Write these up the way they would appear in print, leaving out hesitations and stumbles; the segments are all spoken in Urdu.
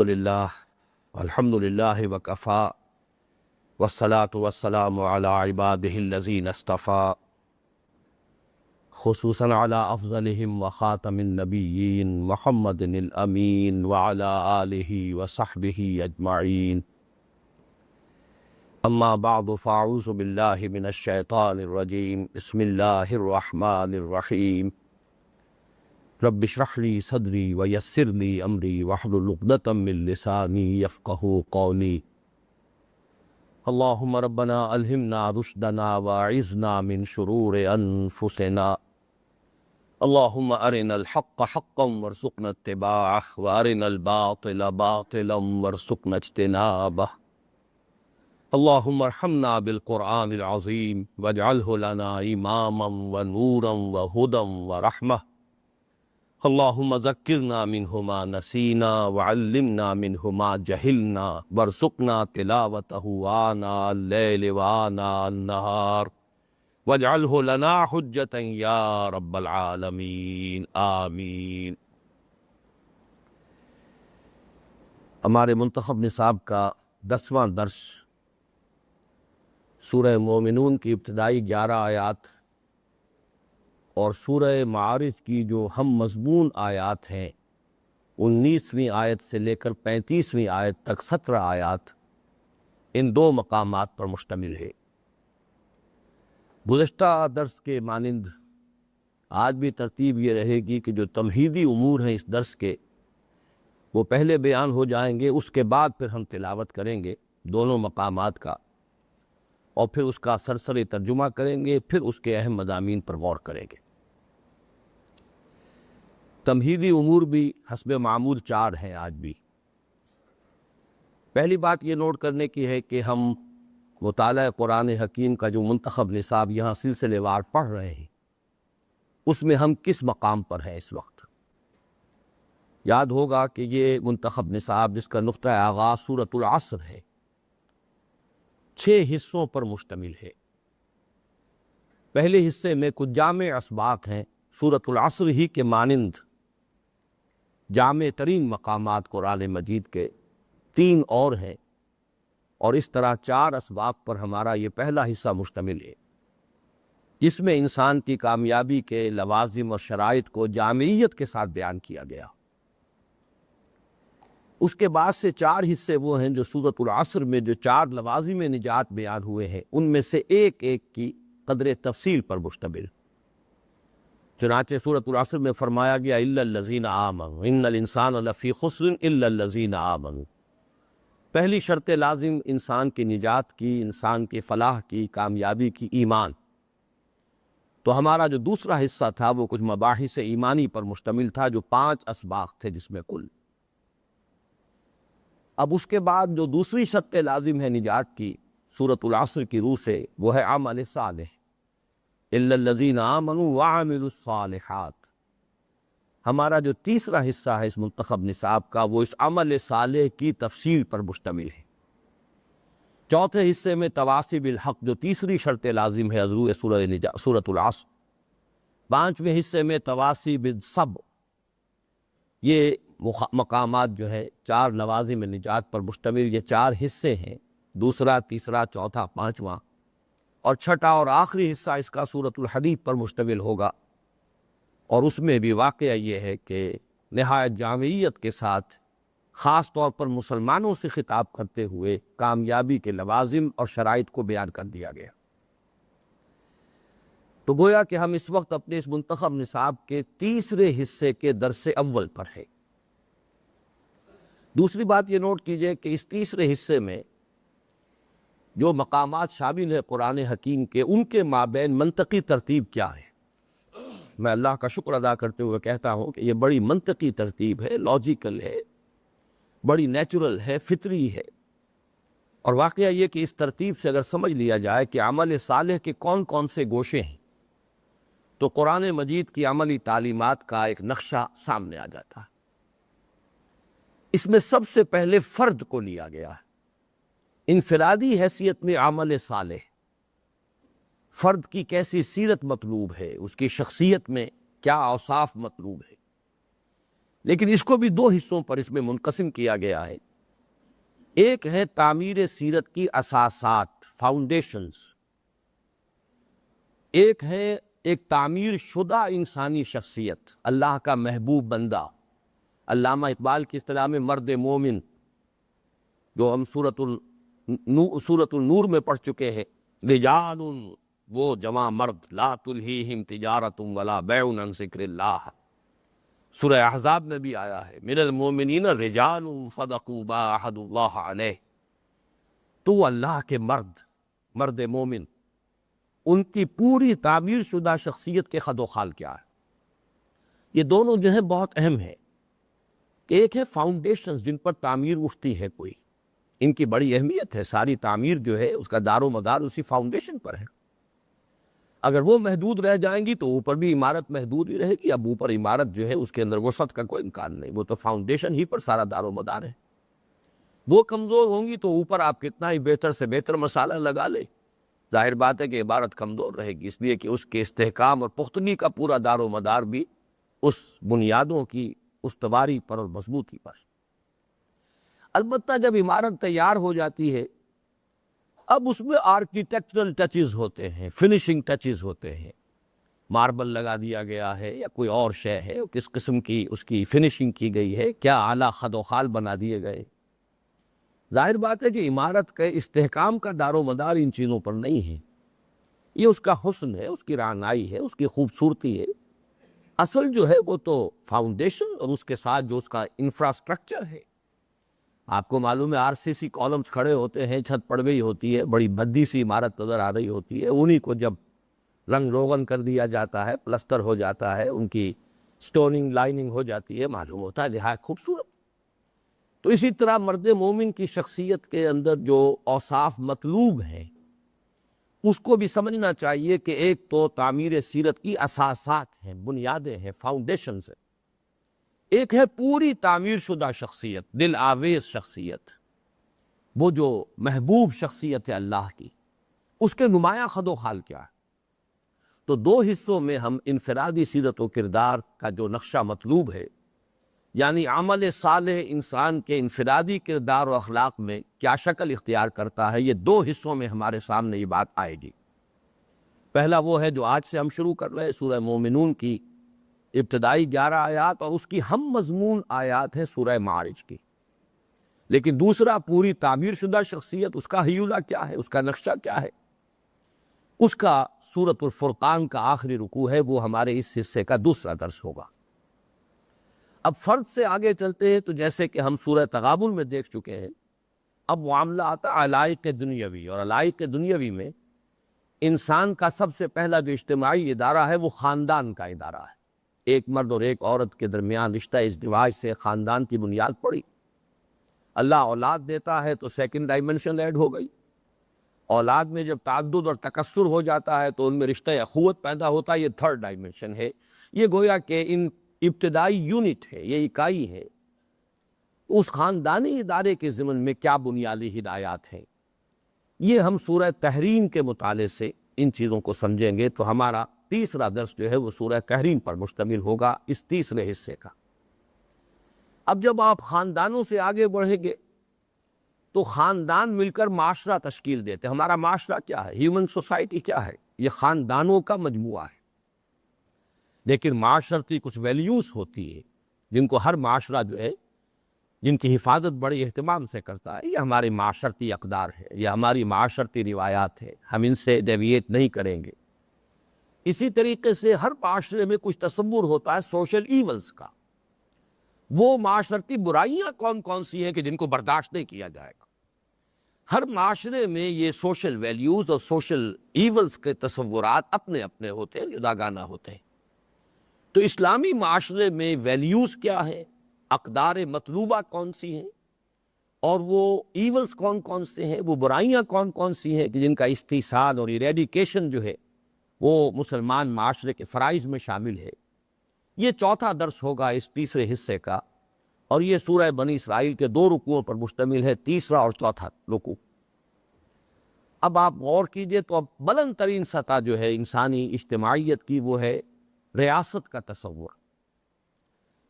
للہ الحمد للہ وکفا والصلاة والسلام علی عبادہ الذین اصطفیٰ خصوصاً علی افضلہم وخاتم النبیین محمد الامین وعلی آلہ وصحبہ اجمعین اما بعد فاعوذ باللہ من الشیطان الرجیم بسم اللہ الرحمن الرحیم رب اشرح لی صدری ویسر لی امری واحلل عقدۃ من لسانی یفقہوا قولی اللہم ربنا الہمنا رشدنا واعذنا من شرور انفسنا اللہم ارنا الحق حقا وارزقنا اتباعہ وارنا الباطل باطلا وارزقنا اجتنابہ اللہم ارحمنا بالقرآن العظیم واجعلہ لنا اماما ونورا وہدا ورحمہ اللہم ذکرنا منہ ما نسینا وعلمنا منہ ما جہلنا وارزقنا تلاوتہ آناء اللیل وآناء النہار واجعلہ لنا حجتا یا رب العالمین آمین۔ ہمارے منتخب نصاب کا 10واں درس سورہ مومنون کی ابتدائی 11 آیات اور سورہ معارج کی جو ہم مضمون آیات ہیں 19ویں آیت سے لے کر 35ویں آیت تک 17 آیات ان دو مقامات پر مشتمل ہے۔ گزشتہ درس کے مانند آج بھی ترتیب یہ رہے گی کہ جو تمہیدی امور ہیں اس درس کے وہ پہلے بیان ہو جائیں گے، اس کے بعد پھر ہم تلاوت کریں گے دونوں مقامات کا، اور پھر اس کا سرسری ترجمہ کریں گے، پھر اس کے اہم مضامین پر غور کریں گے۔ تمہیدی امور بھی حسب معمول 4 ہیں آج بھی۔ پہلی بات یہ نوٹ کرنے کی ہے کہ ہم مطالعہ قرآن حکیم کا جو منتخب نصاب یہاں سلسلے وار پڑھ رہے ہیں اس میں ہم کس مقام پر ہیں اس وقت۔ یاد ہوگا کہ یہ منتخب نصاب جس کا نقطہ آغاز سورۃ العصر ہے 6 حصوں پر مشتمل ہے۔ پہلے حصے میں کچھ جامع اسباق ہیں، سورۃ العصر ہی کے مانند جامع ترین مقامات قرآن مجید کے 3 اور ہیں، اور اس طرح 4 اسباق پر ہمارا یہ پہلا حصہ مشتمل ہے، جس میں انسان کی کامیابی کے لوازم اور شرائط کو جامعیت کے ساتھ بیان کیا گیا۔ اس کے بعد سے 4 حصے وہ ہیں جو سورۃ العصر میں جو 4 لوازم نجات بیان ہوئے ہیں ان میں سے ایک ایک کی قدر تفصیل پر مشتمل۔ چنانچہ سورۃ العصر میں فرمایا گیا الا الذین آمنوا ان الانسان لفی خسر الا الذین آمنوا۔ پہلی شرط لازم انسان کی نجات کی، انسان کی فلاح کی، کامیابی کی ایمان۔ تو ہمارا جو دوسرا حصہ تھا وہ کچھ مباحث ایمانی پر مشتمل تھا جو 5 اسباق تھے جس میں کل۔ اب اس کے بعد جو دوسری شرط لازم ہے نجات کی سورۃ العصر کی روح سے وہ ہے عمل صالح، الا الذین آمنوا وعملوا الصالحات۔ ہمارا جو تیسرا حصہ ہے اس منتخب نصاب کا وہ اس عمل صالح کی تفصیل پر مشتمل ہے۔ چوتھے حصے میں تواصی بالحق جو تیسری شرط لازم ہے حضور سورۃ العصر۔ 5ویں حصے میں تواصی بالصبر۔ یہ مقامات جو ہے 4 لوازم نجات پر مشتمل یہ 4 حصے ہیں، دوسرا، تیسرا، چوتھا، 5واں، اور چھٹا اور آخری حصہ اس کا سورۃ الحدید پر مشتمل ہوگا، اور اس میں بھی واقعہ یہ ہے کہ نہایت جامعیت کے ساتھ خاص طور پر مسلمانوں سے خطاب کرتے ہوئے کامیابی کے لوازم اور شرائط کو بیان کر دیا گیا۔ تو گویا کہ ہم اس وقت اپنے اس منتخب نصاب کے تیسرے حصے کے درس اول پر ہے۔ دوسری بات یہ نوٹ کیجئے کہ اس تیسرے حصے میں جو مقامات شامل ہیں قرآن حکیم کے ان کے مابین منطقی ترتیب کیا ہے۔ میں اللہ کا شکر ادا کرتے ہوئے کہتا ہوں کہ یہ بڑی منطقی ترتیب ہے، لاجیکل ہے، بڑی نیچرل ہے، فطری ہے، اور واقعہ یہ کہ اس ترتیب سے اگر سمجھ لیا جائے کہ عمل صالح کے کون کون سے گوشے ہیں تو قرآن مجید کی عملی تعلیمات کا ایک نقشہ سامنے آ جاتا ہے۔ اس میں سب سے پہلے فرد کو لیا گیا ہے، انفرادی حیثیت میں عمل صالح، فرد کی کیسی سیرت مطلوب ہے، اس کی شخصیت میں کیا اوصاف مطلوب ہے، لیکن اس کو بھی دو حصوں پر اس میں منقسم کیا گیا ہے۔ ایک ہے تعمیر سیرت کی اساسات، فاؤنڈیشنز، ایک ہے ایک تعمیر شدہ انسانی شخصیت، اللہ کا محبوب بندہ، علامہ اقبال کی اصطلاح میں مرد مومن، جو ہم سورۃ النور میں پڑھ چکے ہیں، رجال، وہ جوان مرد، لا تلہیہم تجارت ولا بیع عن ذکر اللہ، سورہ احزاب میں بھی آیا ہے، من المؤمنین رجال صدقوا ما عاہدوا اللہ علیہ۔ تو وہ اللہ کے مرد مومن، ان کی پوری تعمیر شدہ شخصیت کے خد و خال کیا ہے؟ یہ دونوں جو ہے بہت اہم ہے کہ ایک ہے فاؤنڈیشنز جن پر تعمیر اٹھتی ہے کوئی، ان کی بڑی اہمیت ہے، ساری تعمیر جو ہے اس کا دار و مدار اسی فاؤنڈیشن پر ہے۔ اگر وہ محدود رہ جائیں گی تو اوپر بھی عمارت محدود ہی رہے گی، اب اوپر عمارت جو ہے اس کے اندر وسعت کا کوئی امکان نہیں، وہ تو فاؤنڈیشن ہی پر سارا دار و مدار ہے۔ وہ کمزور ہوں گی تو اوپر آپ کتنا ہی بہتر سے بہتر مسالہ لگا لے، ظاہر بات ہے کہ عبارت کمزور رہے گی، اس لیے کہ اس کے استحکام اور پختگی کا پورا دار و مدار بھی اس بنیادوں کی استواری پر اور مضبوطی پر ہے۔ البتہ جب عمارت تیار ہو جاتی ہے، اب اس میں آرکیٹیکچرل ٹچز ہوتے ہیں، فنشنگ ٹچز ہوتے ہیں، ماربل لگا دیا گیا ہے یا کوئی اور شے ہے، کس قسم کی اس کی فنشنگ کی گئی ہے، کیا اعلیٰ خد و خال بنا دیے گئے۔ ظاہر بات ہے کہ عمارت کے استحکام کا دار و مدار ان چیزوں پر نہیں ہے، یہ اس کا حسن ہے، اس کی رعنائی ہے، اس کی خوبصورتی ہے۔ اصل جو ہے وہ تو فاؤنڈیشن اور اس کے ساتھ جو اس کا انفراسٹرکچر ہے۔ آپ کو معلوم ہے RCC کالمز کھڑے ہوتے ہیں، چھت پڑ گئی ہوتی ہے، بڑی بھدی سی عمارت نظر آ رہی ہوتی ہے، انہی کو جب رنگ روغن کر دیا جاتا ہے، پلسٹر ہو جاتا ہے، ان کی سٹوننگ لائننگ ہو جاتی ہے، معلوم ہوتا ہے نہایت خوبصورت۔ تو اسی طرح مرد مومن کی شخصیت کے اندر جو اوصاف مطلوب ہیں اس کو بھی سمجھنا چاہیے کہ ایک تو تعمیر سیرت کی اساسات ہیں، بنیادیں ہیں، فاؤنڈیشنز ہیں، ایک ہے پوری تعمیر شدہ شخصیت، دل آویز شخصیت، وہ جو محبوب شخصیت ہے اللہ کی، اس کے نمایاں خد و خال کیا ہے۔ تو دو حصوں میں ہم انفرادی سیرت و کردار کا جو نقشہ مطلوب ہے، یعنی عمل صالح انسان کے انفرادی کردار و اخلاق میں کیا شکل اختیار کرتا ہے، یہ دو حصوں میں ہمارے سامنے یہ بات آئے گی۔ پہلا وہ ہے جو آج سے ہم شروع کر رہے ہیں، سورہ مومنون کی ابتدائی 11 آیات، اور اس کی ہم مضمون آیات ہیں سورہ معارج کی۔ لیکن دوسرا پوری تعمیر شدہ شخصیت، اس کا ہیولہ کیا ہے، اس کا نقشہ کیا ہے، اس کا سورۃ الفرقان کا آخری رکوع ہے، وہ ہمارے اس حصے کا دوسرا درس ہوگا۔ اب فرد سے آگے چلتے ہیں تو جیسے کہ ہم سورہ تغابن میں دیکھ چکے ہیں، اب معاملہ آتا ہے علائق دنیاوی، اور علائق دنیاوی میں انسان کا سب سے پہلا جو اجتماعی ادارہ ہے وہ خاندان کا ادارہ ہے۔ ایک مرد اور ایک عورت کے درمیان رشتہ ازدواج سے خاندان کی بنیاد پڑی۔ اللہ اولاد دیتا ہے تو سیکنڈ ڈائمنشن ایڈ ہو گئی، اولاد میں جب تعدد اور تکثر ہو جاتا ہے تو ان میں رشتہ اخوت پیدا ہوتا ہے، یہ تھرڈ ڈائمنشن ہے۔ یہ گویا کہ ان ابتدائی یونٹ ہے، یہ اکائی ہے۔ اس خاندانی ادارے کے ضمن میں کیا بنیادی ہدایات ہیں، یہ ہم سورہ تحریم کے مطالعے سے ان چیزوں کو سمجھیں گے۔ تو ہمارا تیسرا درس جو ہے وہ سورہ تحریم پر مشتمل ہوگا، اس تیسرے حصے کا۔ اب جب آپ خاندانوں سے آگے بڑھیں گے تو خاندان مل کر معاشرہ تشکیل دیتے ہیں۔ ہمارا معاشرہ کیا ہے، ہیومن سوسائٹی کیا ہے، یہ خاندانوں کا مجموعہ ہے۔ لیکن معاشرتی کچھ ویلیوز ہوتی ہے جن کو ہر معاشرہ جو ہے، جن کی حفاظت بڑے اہتمام سے کرتا ہے، یہ ہماری معاشرتی اقدار ہے، یہ ہماری معاشرتی روایات ہے، ہم ان سے ڈیویٹ نہیں کریں گے۔ اسی طریقے سے ہر معاشرے میں کچھ تصور ہوتا ہے سوشل ایولز کا، وہ معاشرتی برائیاں کون کون سی ہیں کہ جن کو برداشت نہیں کیا جائے گا۔ ہر معاشرے میں یہ سوشل ویلیوز اور سوشل ایولز کے تصورات اپنے اپنے ہوتے ہیں، جداگانہ ہوتے ہیں۔ تو اسلامی معاشرے میں ویلیوز کیا ہے، اقدار مطلوبہ کون سی ہیں، اور وہ ایولز کون کون سے ہیں، وہ برائیاں کون کون سی ہیں کہ جن کا استحصال اور ایریڈیکیشن جو ہے وہ مسلمان معاشرے کے فرائض میں شامل ہے۔ یہ چوتھا درس ہوگا اس تیسرے حصے کا، اور یہ سورہ بنی اسرائیل کے 2 رکوعوں پر مشتمل ہے، تیسرا اور چوتھا رکوع۔ اب آپ غور کیجئے تو اب بلند ترین سطح جو ہے انسانی اجتماعیت کی وہ ہے ریاست کا تصور۔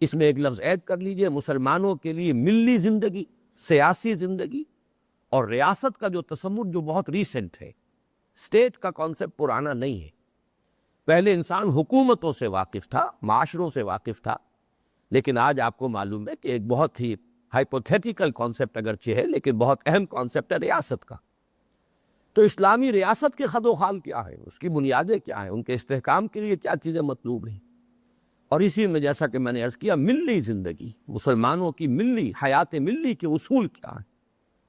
اس میں ایک لفظ ایڈ کر لیجئے، مسلمانوں کے لیے ملی زندگی، سیاسی زندگی اور ریاست کا جو تصور جو بہت ریسنٹ ہے، اسٹیٹ کا کانسیپٹ پرانا نہیں ہے۔ پہلے انسان حکومتوں سے واقف تھا، معاشروں سے واقف تھا، لیکن آج آپ کو معلوم ہے کہ ایک بہت ہی ہائپوتھیٹیکل کانسیپٹ اگرچہ ہے لیکن بہت اہم کانسیپٹ ہے ریاست کا۔ تو اسلامی ریاست کے خد و خال کیا ہے، اس کی بنیادیں کیا ہیں، ان کے استحکام کے لیے کیا چیزیں مطلوب ہیں، اور اسی میں جیسا کہ میں نے عرض کیا ملی زندگی، مسلمانوں کی ملی حیات ملی کے اصول کیا ہیں،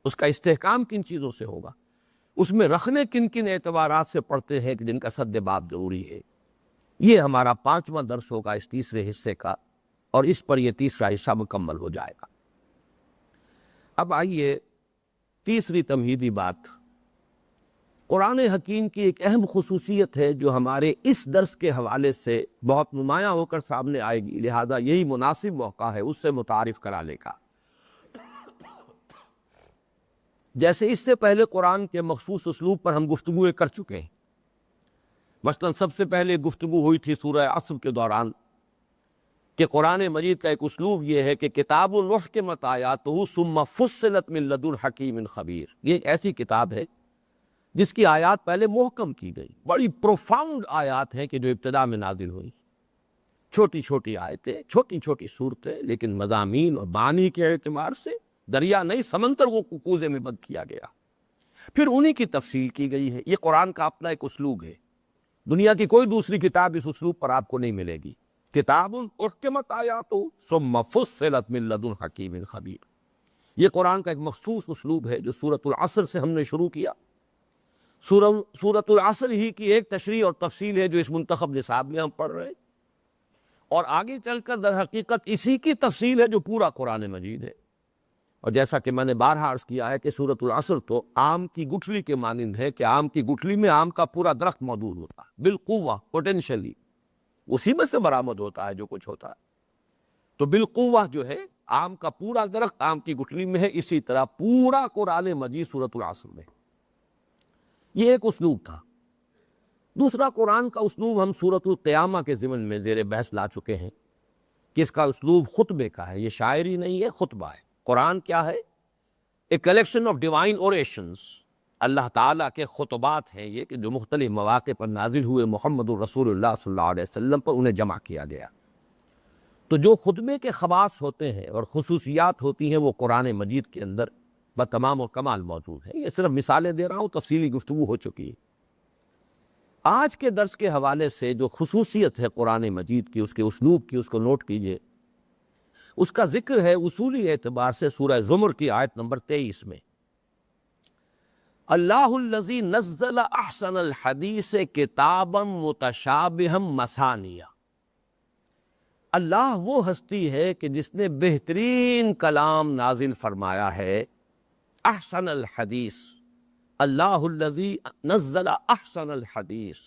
اس کا استحکام کن چیزوں سے ہوگا، اس میں رکھنے کن کن اعتبارات سے پڑتے ہیں کہ جن کا سد باب ضروری ہے۔ یہ ہمارا 5واں درس ہوگا اس تیسرے حصے کا، اور اس پر یہ تیسرا حصہ مکمل ہو جائے گا۔ اب آئیے تیسری تمہیدی بات، قرآن حکیم کی ایک اہم خصوصیت ہے جو ہمارے اس درس کے حوالے سے بہت نمایاں ہو کر سامنے آئے گی، لہذا یہی مناسب موقع ہے اس سے متعارف کرانے کا۔ جیسے اس سے پہلے قرآن کے مخصوص اسلوب پر ہم گفتگو کر چکے ہیں، مثلا سب سے پہلے گفتگو ہوئی تھی سورہ عصر کے دوران کہ قرآن مجید کا ایک اسلوب یہ ہے کہ کتاب محکمت آیاتہ ثم فصلت من لدن حکیم خبیر، یہ ایک ایسی کتاب ہے جس کی آیات پہلے محکم کی گئی، بڑی پروفاؤنڈ آیات ہیں کہ جو ابتدا میں نازل ہوئی، چھوٹی چھوٹی آیتیں، چھوٹی چھوٹی صورتیں، لیکن مضامین اور معنی کے اعتبار سے دریا نہیں سمندر کو کوزے میں بند کیا گیا، پھر انہی کی تفصیل کی گئی ہے۔ یہ قرآن کا اپنا ایک اسلوب ہے، دنیا کی کوئی دوسری کتاب اس اسلوب پر آپ کو نہیں ملے گی۔ کتاب احکمت آیاتہ ثم فصلت من لدن حکیم خبیر، یہ قرآن کا ایک مخصوص اسلوب ہے جو سورۃ العصر سے ہم نے شروع کیا۔ سورۃ العصر ہی کی ایک تشریح اور تفصیل ہے جو اس منتخب نصاب میں ہم پڑھ رہے ہیں، اور آگے چل کر در حقیقت اسی کی تفصیل ہے جو پورا قرآن مجید ہے۔ اور جیسا کہ میں نے بارہا عرض کیا ہے کہ سورۃ العصر تو آم کی گٹھلی کے مانند ہے کہ آم کی گٹھلی میں آم کا پورا درخت موجود ہوتا ہے، بالقوہ، پوٹینشلی اسی میں سے برآمد ہوتا ہے جو کچھ ہوتا ہے، تو بالقوہ جو ہے آم کا پورا درخت آم کی گٹھلی میں ہے، اسی طرح پورا قرآن مجید سورۃ العصر میں۔ یہ ایک اسلوب تھا۔ دوسرا قرآن کا اسلوب ہم سورۃ القیامہ کے ضمن میں زیر بحث لا چکے ہیں کہ اس کا اسلوب خطبے کا ہے، یہ شاعری نہیں ہے، خطبہ ہے۔ قرآن کیا ہے؟ A collection of divine orations, اللہ تعالیٰ کے خطبات ہیں یہ کہ جو مختلف مواقع پر نازل ہوئے محمد الرسول اللہ صلی اللہ علیہ وسلم پر، انہیں جمع کیا گیا۔ تو جو خطبے کے خواص ہوتے ہیں اور خصوصیات ہوتی ہیں وہ قرآن مجید کے اندر بتمام و کمال موجود ہیں۔ یہ صرف مثالیں دے رہا ہوں، تفصیلی گفتگو ہو چکی ہے۔ آج کے درس کے حوالے سے جو خصوصیت ہے قرآن مجید کی، اس کے اسلوب کی، اس کو نوٹ کیجئے۔ اس کا ذکر ہے اصولی اعتبار سے سورہ زمر کی آیت نمبر 23 میں، اللہ الذی نزل احسن الحدیث کتابا متشابہا مثانیہ، اللہ وہ ہستی ہے کہ جس نے بہترین کلام نازل فرمایا ہے، احسن الحدیث، اللہ الذی نزل احسن الحدیث،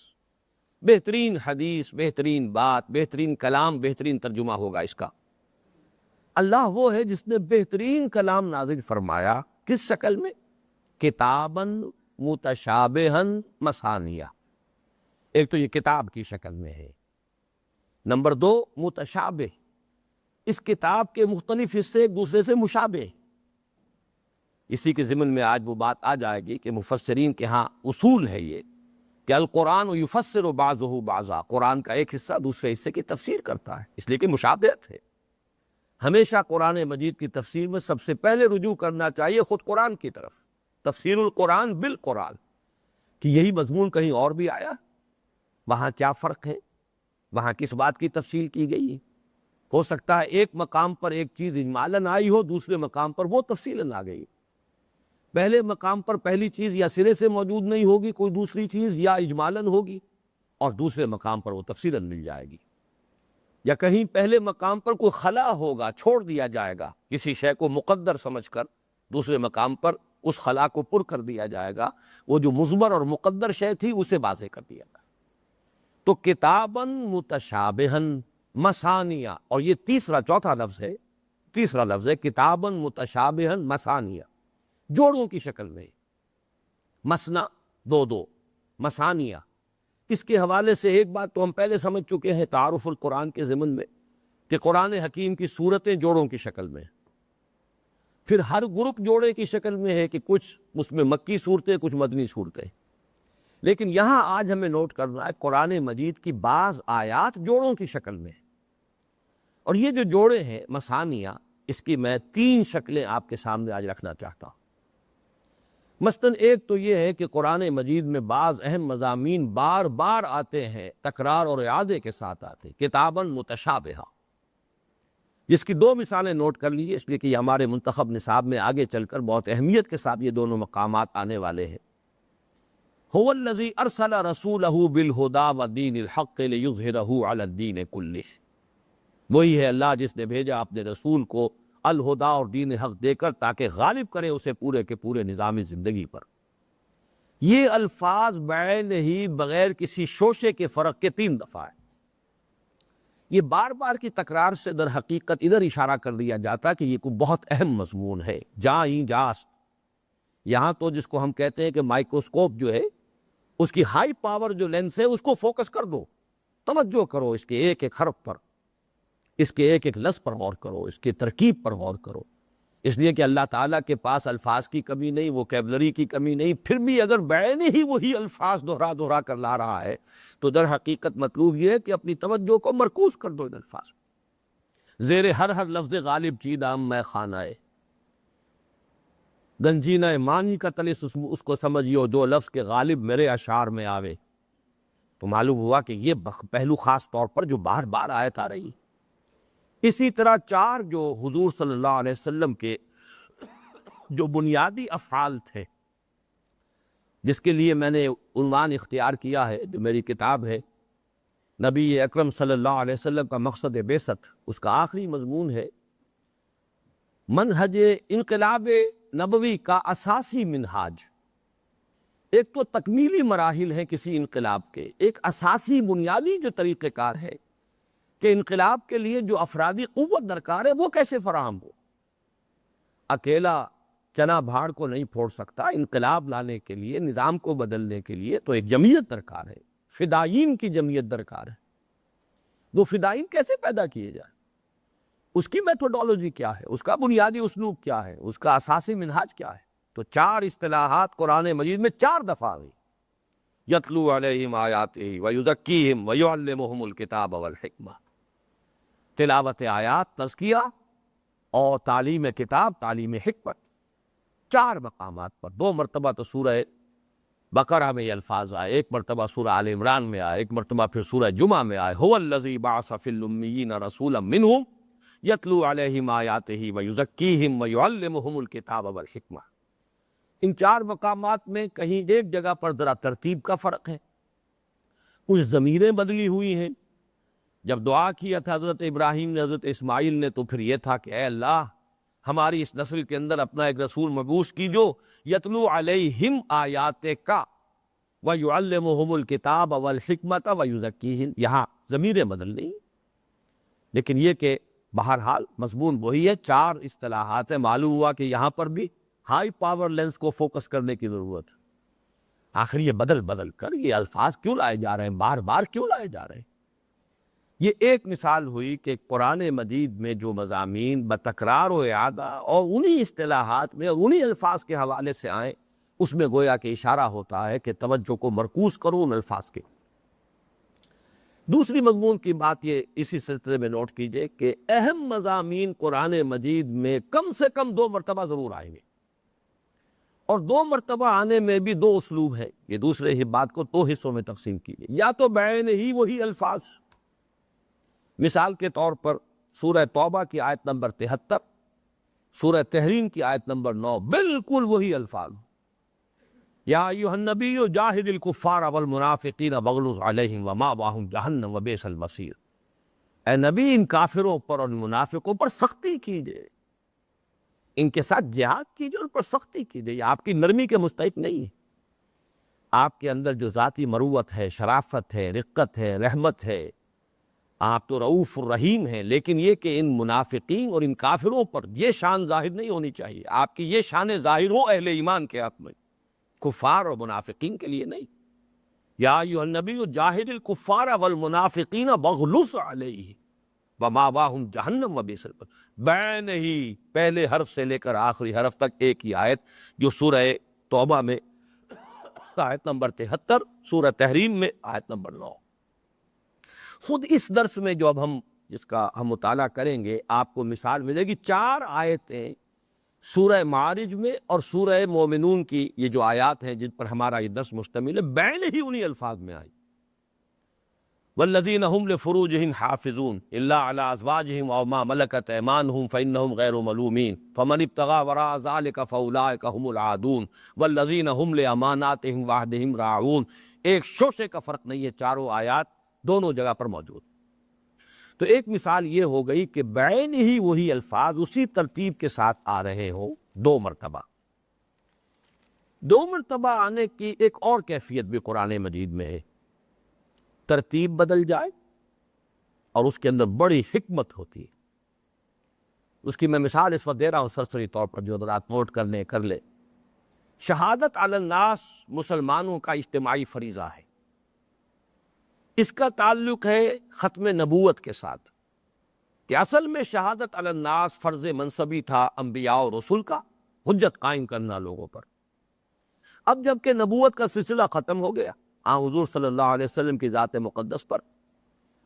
بہترین حدیث، بہترین بات، بہترین کلام، بہترین ترجمہ ہوگا اس کا۔ اللہ وہ ہے جس نے بہترین کلام نازل فرمایا، کس شکل میں؟ کتاباً متشابہاً مثانیہ، ایک تو یہ کتاب کی شکل میں ہے، نمبر 2 متشابہ، اس کتاب کے مختلف حصے ایک دوسرے سے مشابہ۔ اسی کے ضمن میں آج وہ بات آ جائے گی کہ مفسرین کے ہاں اصول ہے یہ کہ القرآن یفسر بعضہ بعضا، قرآن کا ایک حصہ دوسرے حصے کی تفسیر کرتا ہے، اس لیے کہ مشابہت ہے۔ ہمیشہ قرآن مجید کی تفسیر میں سب سے پہلے رجوع کرنا چاہیے خود قرآن کی طرف، تفسیر القرآن بالقرآن، کہ یہی مضمون کہیں اور بھی آیا، وہاں کیا فرق ہے، وہاں کس بات کی تفصیل کی گئی ہے۔ ہو سکتا ہے ایک مقام پر ایک چیز اجمالاً آئی ہو، دوسرے مقام پر وہ تفصیلاً آ گئی، پہلے مقام پر پہلی چیز یا سرے سے موجود نہیں ہوگی کوئی دوسری چیز، یا اجمالاً ہوگی، اور دوسرے مقام پر وہ تفصیلاً مل جائے گی، یا کہیں پہلے مقام پر کوئی خلا ہوگا، چھوڑ دیا جائے گا کسی شے کو مقدر سمجھ کر، دوسرے مقام پر اس خلا کو پر کر دیا جائے گا، وہ جو مضمر اور مقدر شے تھی اسے واضح کر دیا گا۔ تو کتاباً متشابہاً مثانیہ، اور یہ چوتھا لفظ ہے کتاباً متشابہاً مثانیہ، جوڑوں کی شکل میں، مثنا، دو، مثانیہ۔ اس کے حوالے سے ایک بات تو ہم پہلے سمجھ چکے ہیں تعارف القرآن کے ضمن میں، کہ قرآن حکیم کی صورتیں جوڑوں کی شکل میں، پھر ہر گروپ جوڑے کی شکل میں ہے کہ کچھ اس میں مکی صورتیں، کچھ مدنی صورتیں. لیکن یہاں آج ہمیں نوٹ کرنا ہے قرآن مجید کی بعض آیات جوڑوں کی شکل میں، اور یہ جو جوڑے ہیں مثانیہ، اس کی میں 3 شکلیں آپ کے سامنے آج رکھنا چاہتا ہوں. مثلاً ایک تو یہ ہے کہ قرآن مجید میں بعض اہم مضامین بار بار آتے ہیں، تکرار اور اعادے کے ساتھ آتے ہیں، کتاباً متشابہہ، جس کی 2 مثالیں نوٹ کر لیجیے، اس لیے کہ یہ ہمارے منتخب نصاب میں آگے چل کر بہت اہمیت کے ساتھ یہ دونوں مقامات آنے والے ہیں. هو الذی ارسل رسولہ بالہدی ودین الحق لیظہرہ علی الدین کلہ. وہی ہے اللہ جس نے بھیجا اپنے رسول کو الہدا اور دین حق دے کر تاکہ غالب کرے اسے پورے کے پورے نظام زندگی پر. یہ الفاظ بعین ہی بغیر کسی شوشے کے فرق کے 3 دفعہ ہے. یہ بار بار کی تکرار سے در حقیقت ادھر اشارہ کر دیا جاتا کہ یہ کوئی بہت اہم مضمون ہے. جاست، یہاں تو جس کو ہم کہتے ہیں کہ مائکروسکوپ جو ہے، اس کی ہائی پاور جو لینس ہے اس کو فوکس کر دو، توجہ کرو اس کے ایک ایک حرف پر، اس کے ایک ایک لفظ پر غور کرو، اس کی ترکیب پر غور کرو. اس لیے کہ اللہ تعالیٰ کے پاس الفاظ کی کمی نہیں، ووکیبلری کی کمی نہیں، پھر بھی اگر بعین ہی وہی الفاظ دہرا کر لا رہا ہے تو در حقیقت مطلوب یہ ہے کہ اپنی توجہ کو مرکوز کر دو ان الفاظ میں. زیر ہر لفظ غالب چیدام میں خانہ گنجینہ معنی کا تلس اس کو سمجھیو، جو لفظ کے غالب میرے اشعار میں آوے. تو معلوم ہوا کہ یہ پہلو خاص طور پر جو بار بار آیت آ رہی. اسی طرح 4 جو حضور صلی اللہ علیہ وسلم کے جو بنیادی افعال تھے، جس کے لیے میں نے عنوان اختیار کیا ہے، جو میری کتاب ہے نبی اکرم صلی اللہ علیہ وسلم کا مقصد بعثت، اس کا آخری مضمون ہے منہج انقلاب نبوی کا اساسی منہاج. ایک تو تکمیلی مراحل ہیں کسی انقلاب کے، ایک اساسی بنیادی جو طریقہ کار ہے کہ انقلاب کے لیے جو افرادی قوت درکار ہے وہ کیسے فراہم ہو. اکیلا چنا بھاڑ کو نہیں پھوڑ سکتا. انقلاب لانے کے لیے، نظام کو بدلنے کے لیے تو ایک جمعیت درکار ہے، فدائین کی جمعیت درکار ہے. وہ فدائین کیسے پیدا کیے جائیں، اس کی میتھوڈولوجی کیا ہے، اس کا بنیادی اسلوب کیا ہے، اس کا اساسی منہاج کیا ہے. تو 4 اصطلاحات قرآن مجید میں 4 دفعہ ہوئی. یتلو علیہم آیاتہ ویزکیہم ویعلمہم الکتاب والحکمہ. تلاوت آیات، تزکیہ اور تعلیم کتاب، تعلیم حکمت، 4 مقامات پر. 2 مرتبہ تو سورہ بقرہ میں یہ الفاظ آئے، 1 مرتبہ سورہ آل عمران میں آئے، 1 مرتبہ پھر سورہ جمعہ میں آئے. هو الذی بعث فی الامیین رسولا منہم یتلو علیہم آیاتہ ویزکیہم ویعلمہم الکتاب والحکمہ. ان 4 مقامات میں کہیں ایک جگہ پر ذرا ترتیب کا فرق ہے، کچھ ضمیریں بدلی ہوئی ہیں. جب دعا کیا تھا حضرت ابراہیم نے، حضرت اسماعیل نے، تو پھر یہ تھا کہ اے اللہ ہماری اس نسل کے اندر اپنا ایک رسول مبعوث کیجو، یتلو علیہم آیاتک ویعلمہم الکتاب والحکمۃ ویزکیہم. یہاں ضمیریں بدل نہیں، لیکن یہ کہ بہرحال مضمون وہی ہے. 4 اصطلاحات ہیں. معلوم ہوا کہ یہاں پر بھی ہائی پاور لینس کو فوکس کرنے کی ضرورت ہے. آخر یہ بدل کر یہ الفاظ کیوں لائے جا رہے ہیں، بار بار کیوں لائے جا رہے ہیں. یہ ایک مثال ہوئی کہ قرآن مجید میں جو مضامین بتکرار و اعادہ اور انہی اصطلاحات میں اور انہی الفاظ کے حوالے سے آئیں، اس میں گویا کہ اشارہ ہوتا ہے کہ توجہ کو مرکوز کرو ان الفاظ کے. دوسری مضمون کی بات یہ اسی سلسلے میں نوٹ کیجئے کہ اہم مضامین قرآن مجید میں کم سے کم 2 مرتبہ ضرور آئیں گے، اور 2 مرتبہ آنے میں بھی 2 اسلوب ہیں. یہ دوسرے ہی بات کو 2 حصوں میں تقسیم کیجئے. یا تو بعین ہی وہی الفاظ، مثال کے طور پر سورہ توبہ کی آیت نمبر 73، سورہ تحریم کی آیت نمبر 9، بالکل وہی الفاظ. یا ایھا النبی جاہد الکفار والمنافقین واغلظ علیہم ومأواہم جہنم وبئس المصیر. اے نبی ان کافروں پر اور منافقوں پر سختی کیجئے، ان کے ساتھ جہاد کیجئے، ان پر سختی کیجئے. یہ آپ کی نرمی کے مستحق نہیں ہے. آپ کے اندر جو ذاتی مروت ہے، شرافت ہے، رقت ہے، رحمت ہے، آپ تو رؤوف الرحیم ہیں، لیکن یہ کہ ان منافقین اور ان کافروں پر یہ شان ظاہر نہیں ہونی چاہیے. آپ کی یہ شان ظاہر ہو اہل ایمان کے حق میں، کفار اور منافقین کے لیے نہیں. یا ایھا النبی جاہد الکفار والمنافقین واغلظ علیہم فماواہم جہنم وبئس المصیر، بین ہی پہلے حرف سے لے کر آخری حرف تک ایک ہی آیت جو سورہ توبہ میں آیت نمبر 73، سورہ تحریم میں آیت نمبر 9۔ خود اس درس میں جو اب ہم جس کا ہم مطالعہ کریں گے آپ کو مثال ملے گی، 4 آیتیں سورہ معارج میں اور سورہ مومنون کی یہ جو آیات ہیں جن پر ہمارا یہ درس مشتمل ہے، بین ہی انہی الفاظ میں آئی۔ والذین هم لفروجہم حافظون الا علی ازواجہم او ما ملکت ایمانہم فانہم غیر ملومین فمن ابتغى وراء ذلک فاولئک هم العادون والذین هم لاماناتہم وعہدہم راعون۔ ایک شوشے کا فرق نہیں ہے، چاروں آیات دونوں جگہ پر موجود۔ تو ایک مثال یہ ہو گئی کہ بعین ہی وہی الفاظ اسی ترتیب کے ساتھ آ رہے ہوں 2 مرتبہ۔ 2 مرتبہ آنے کی ایک اور کیفیت بھی قرآن مجید میں ہے، ترتیب بدل جائے اور اس کے اندر بڑی حکمت ہوتی ہے۔ اس کی میں مثال اس وقت دے رہا ہوں سرسری طور پر، جو حضرات نوٹ کرنے کر لے۔ شہادت علی الناس مسلمانوں کا اجتماعی فریضہ ہے، اس کا تعلق ہے ختم نبوت کے ساتھ، کہ اصل میں شہادت علی الناس فرض منصبی تھا انبیاء اور رسول کا، حجت قائم کرنا لوگوں پر۔ اب جب کہ نبوت کا سلسلہ ختم ہو گیا حضور صلی اللہ علیہ وسلم کی ذات مقدس پر،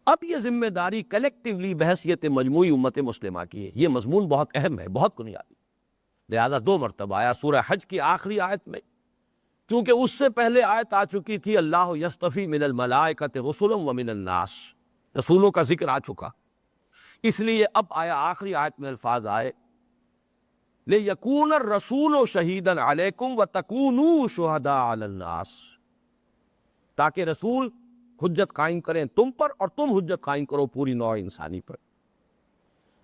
اب یہ ذمہ داری کلیکٹیولی بحیثیت مجموعی امت مسلمہ کی ہے۔ یہ مضمون بہت اہم ہے، بہت بنیادی، لہذا 2 مرتبہ آیا۔ سورہ حج کی آخری آیت میں چونکہ اس سے پہلے آیت آ چکی تھی اللہ یصطفی من الملائکۃ رسلا ومن الناس، رسولوں کا ذکر آ چکا، اس لیے اب آیا آخری آیت میں الفاظ آئے لِيَكُونَ الرَّسُولُ شَهِيدًا عَلَيْكُمْ وَتَكُونُوا شُهَدَاءَ عَلَى النَّاسِ، تاکہ رسول حجت قائم کریں تم پر اور تم حجت قائم کرو پوری نوع انسانی پر۔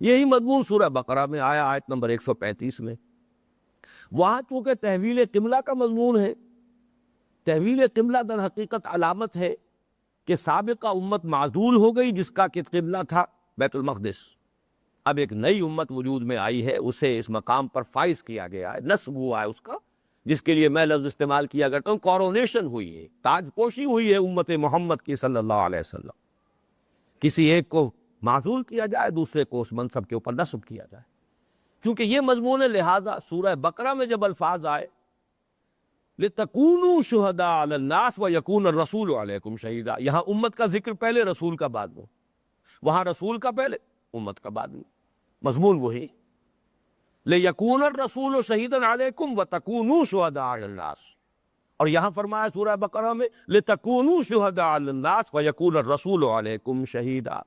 یہی مضمون سورہ بقرہ میں آیا آیت نمبر 135 میں۔ وہاں چونکہ تحویل قبلہ کا مضمون ہے، تحویل قبلہ در حقیقت علامت ہے کہ سابقہ امت معزول ہو گئی جس کا کہ قبلہ تھا بیت المقدس، اب ایک نئی امت وجود میں آئی ہے، اسے اس مقام پر فائز کیا گیا ہے، نصب ہوا ہے اس کا، جس کے لیے میں لفظ استعمال کیا کرتا ہوں کورونیشن ہوئی ہے، تاج پوشی ہوئی ہے امت محمد کی صلی اللہ علیہ وسلم۔ کسی ایک کو معزول کیا جائے، دوسرے کو اس منصب کے اوپر نصب کیا جائے، چونکہ یہ مضمون ہے، لہذا سورہ بقرہ میں جب الفاظ آئے لِتَكُونُوا شُهَدَاءَ عَلَى النَّاسِ وَيَكُونَ الرَّسُولُ عَلَيْكُمْ شَهِيدًا، یہاں امت کا ذکر پہلے، رسول کا بعد میں، وہاں رسول کا پہلے، امت کا بعد میں، مضمون وہی لِيَكُونَ الرَّسُولُ شَهِيدًا عَلَيْكُمْ وَتَكُونُوا شُهَدَاءَ عَلَى النَّاسِ، اور یہاں فرمایا سورہ بقرہ میں لِتَكُونُوا شُهَدَاءَ عَلَى النَّاسِ وَيَكُونَ الرَّسُولُ عَلَيْكُمْ شَهِيدًا،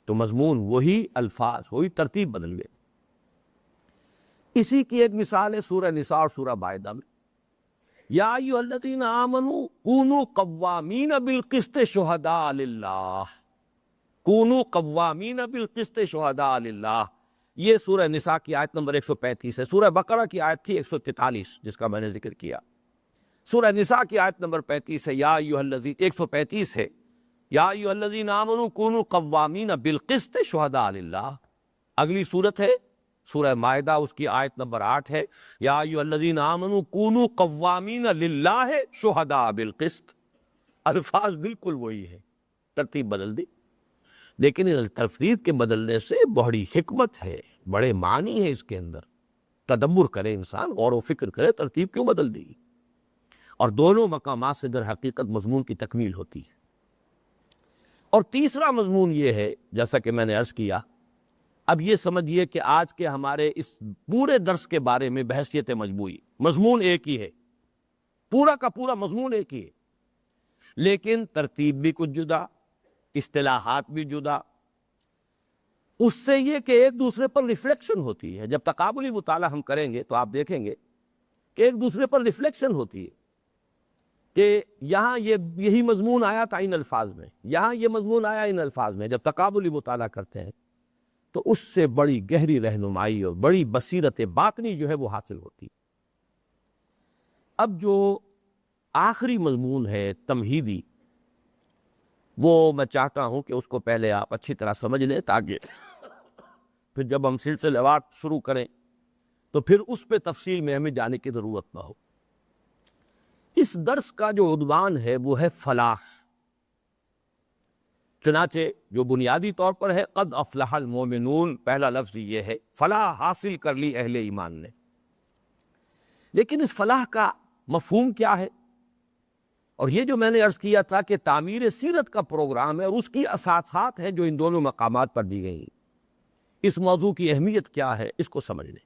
تو مضمون وہی، الفاظ وہی، ترتیب بدل گئی۔ اسی کی ایک مثال ہے سورہ نساء اور سورہ مائدہ میں، یا ایھا الذین آمنوا کونوا قوامین بالقسط شہداء للہ، کونوا قوامین بالقسط شہداء للہ، یہ سورہ نساء کی آیت نمبر 135 ہے۔ سورہ بقرہ کی آیت تھی 143 جس کا میں نے ذکر کیا، سورہ نساء کی آیت نمبر 35 ہے، یا ایھا الذین 135 ہے، یا ایھا الذین آمنوا کونوا قوامین بالقسط شہداء للہ۔ اگلی صورت ہے سورہ مائدہ، اس کی آیت نمبر 8 ہے، یا ایھا الذین آمنوا کونوا قوامین للہ شہداء بالقسط، الفاظ بالکل وہی ہے، ترتیب بدل دی، لیکن ترتیب کے بدلنے سے بڑی حکمت ہے، بڑے معنی ہے اس کے اندر، تدبر کرے انسان، غور و فکر کرے ترتیب کیوں بدل دی، اور دونوں مقامات سے در حقیقت مضمون کی تکمیل ہوتی ہے۔ اور تیسرا مضمون یہ ہے، جیسا کہ میں نے عرض کیا، اب یہ سمجھیے کہ آج کے ہمارے اس پورے درس کے بارے میں بحیثیت مجموعی مضمون ایک ہی ہے، پورا کا پورا مضمون ایک ہی ہے، لیکن ترتیب بھی کچھ جدا، اصطلاحات بھی جدا، اس سے یہ کہ ایک دوسرے پر ریفلیکشن ہوتی ہے۔ جب تقابلی مطالعہ ہم کریں گے تو آپ دیکھیں گے کہ ایک دوسرے پر ریفلیکشن ہوتی ہے، کہ یہاں یہی مضمون آیا تھا ان الفاظ میں، یہاں یہ مضمون آیا ان الفاظ میں۔ جب تقابلی مطالعہ کرتے ہیں تو اس سے بڑی گہری رہنمائی اور بڑی بصیرت باطنی جو ہے وہ حاصل ہوتی ہے۔ اب جو آخری مضمون ہے تمہیدی، وہ میں چاہتا ہوں کہ اس کو پہلے آپ اچھی طرح سمجھ لیں، تاکہ پھر جب ہم سلسلہ وار شروع کریں تو پھر اس پہ تفصیل میں ہمیں جانے کی ضرورت نہ ہو۔ اس درس کا جو عنوان ہے وہ ہے فلاح۔ چنانچہ جو بنیادی طور پر ہے قد افلح المومنون، پہلا لفظ یہ ہے، فلاح حاصل کر لی اہل ایمان نے۔ لیکن اس فلاح کا مفہوم کیا ہے؟ اور یہ جو میں نے عرض کیا تھا کہ تعمیر سیرت کا پروگرام ہے اور اس کی اساسات ہیں جو ان دونوں مقامات پر دی گئی، اس موضوع کی اہمیت کیا ہے اس کو سمجھ لیں۔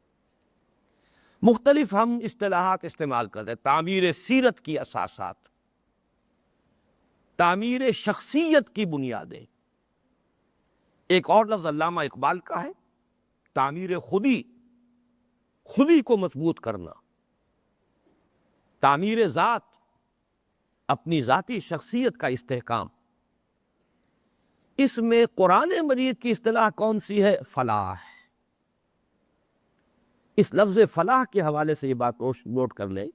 مختلف ہم اصطلاحات استعمال کرتے ہیں، تعمیر سیرت کی اساسات، تعمیر شخصیت کی بنیادیں۔ ایک اور لفظ علامہ اقبال کا ہے، تعمیر خودی، خودی کو مضبوط کرنا، تعمیر ذات، اپنی ذاتی شخصیت کا استحکام۔ اس میں قرآن مجید کی اصطلاح کون سی ہے؟ فلاح۔ اس لفظ فلاح کے حوالے سے یہ بات نوٹ کر لیں